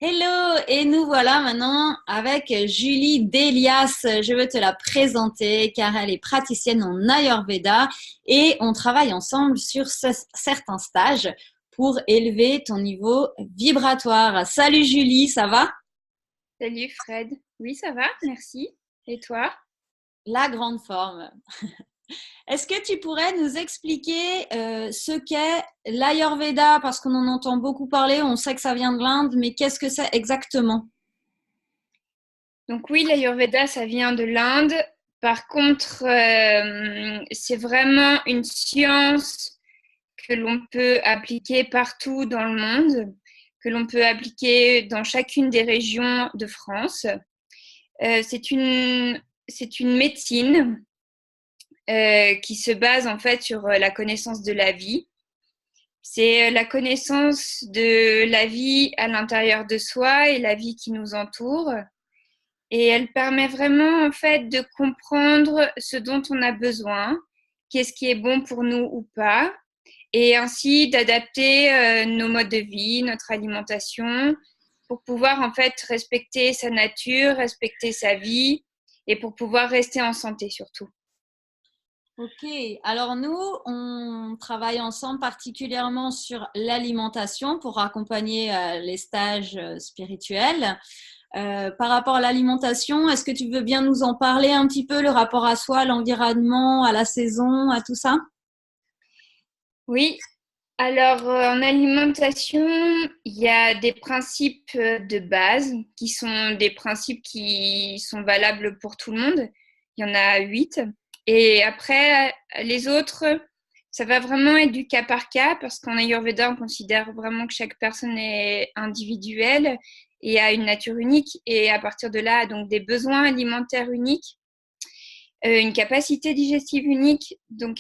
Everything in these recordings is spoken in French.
Hello, et nous voilà maintenant avec Julie Delias. Je veux te la présenter car elle est praticienne en Ayurveda et on travaille ensemble sur certains stages pour élever ton niveau vibratoire. Salut Julie, ça va? Salut Fred. Oui, ça va, merci. Et toi? La grande forme. Est-ce que tu pourrais nous expliquer ce qu'est l'Ayurveda? Parce qu'on en entend beaucoup parler, on sait que ça vient de l'Inde, mais qu'est-ce que c'est exactement? Donc oui, l'Ayurveda, ça vient de l'Inde. Par contre, c'est vraiment une science que l'on peut appliquer partout dans le monde, que l'on peut appliquer dans chacune des régions de France. C'est une médecine qui se base en fait sur la connaissance de la vie. C'est la connaissance de la vie à l'intérieur de soi et la vie qui nous entoure. Et elle permet vraiment en fait de comprendre ce dont on a besoin, qu'est-ce qui est bon pour nous ou pas, et ainsi d'adapter nos modes de vie, notre alimentation, pour pouvoir en fait respecter sa nature, respecter sa vie, et pour pouvoir rester en santé surtout. Ok, alors nous, on travaille ensemble particulièrement sur l'alimentation pour accompagner les stages spirituels. Par rapport à l'alimentation, est-ce que tu veux bien nous en parler un petit peu, le rapport à soi, à l'environnement, à la saison, à tout ça? Oui, alors en alimentation, il y a des principes de base qui sont des principes qui sont valables pour tout le monde. Il y en a 8. Et après, les autres, ça va vraiment être du cas par cas parce qu'en Ayurveda, on considère vraiment que chaque personne est individuelle et a une nature unique. Et à partir de là, donc des besoins alimentaires uniques, une capacité digestive unique. Donc,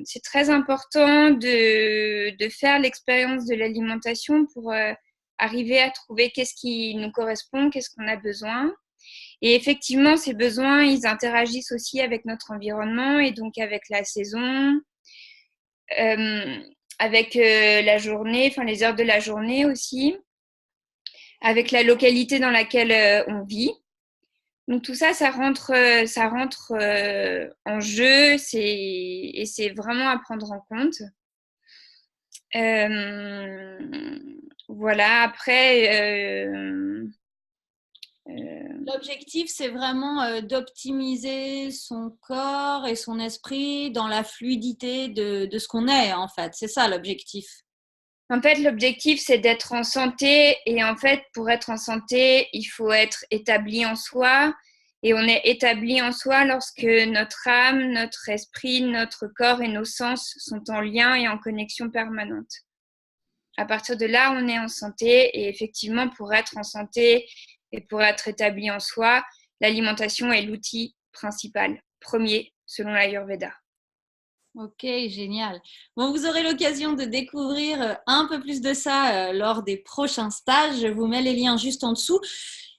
c'est très important de faire l'expérience de l'alimentation pour arriver à trouver qu'est-ce qui nous correspond, qu'est-ce qu'on a besoin. Et effectivement, ces besoins, ils interagissent aussi avec notre environnement et donc avec la saison, euh, avec la journée, enfin les heures de la journée aussi, avec la localité dans laquelle on vit. Donc tout ça, ça rentre en jeu, et c'est vraiment à prendre en compte. Euh, voilà, après, euh, L'objectif, c'est vraiment d'optimiser son corps et son esprit dans la fluidité de ce qu'on est, en fait. C'est ça l'objectif. en fait, l'objectif, c'est d'être en santé. Et en fait, pour être en santé, il faut être établi en soi. Et on est établi en soi lorsque notre âme, notre esprit, notre corps et nos sens sont en lien et en connexion permanente. À partir de là, on est en santé. Et effectivement, pour être en santé et pour être établi en soi, l'alimentation est l'outil principal, premier, selon l'Ayurveda. Ok, génial. Bon, vous aurez l'occasion de découvrir un peu plus de ça lors des prochains stages. Je vous mets les liens juste en dessous.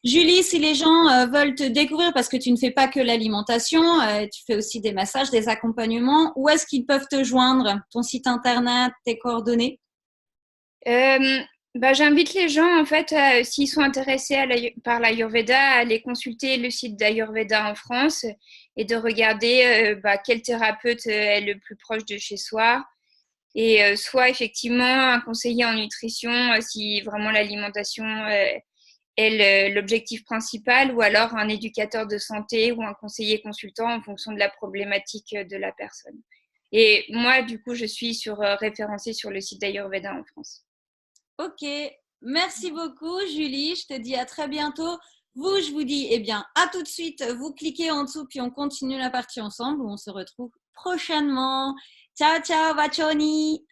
Julie, si les gens veulent te découvrir, parce que tu ne fais pas que l'alimentation, tu fais aussi des massages, des accompagnements, où est-ce qu'ils peuvent te joindre? Ton site internet, tes coordonnées? Euh, J'invite les gens, en fait, s'ils sont intéressés par l'Ayurveda, à aller consulter le site d'Ayurveda en France et de regarder quel thérapeute est le plus proche de chez soi. Et soit effectivement un conseiller en nutrition si vraiment l'alimentation est l'objectif principal, ou alors un éducateur de santé ou un conseiller consultant en fonction de la problématique de la personne. Et moi, du coup, je suis référencée sur le site d'Ayurveda en France. Ok, merci beaucoup Julie, je te dis à très bientôt. Vous, je vous dis, eh bien, à tout de suite. Vous cliquez en dessous, puis on continue la partie ensemble, où on se retrouve prochainement. Ciao, ciao, bacioni!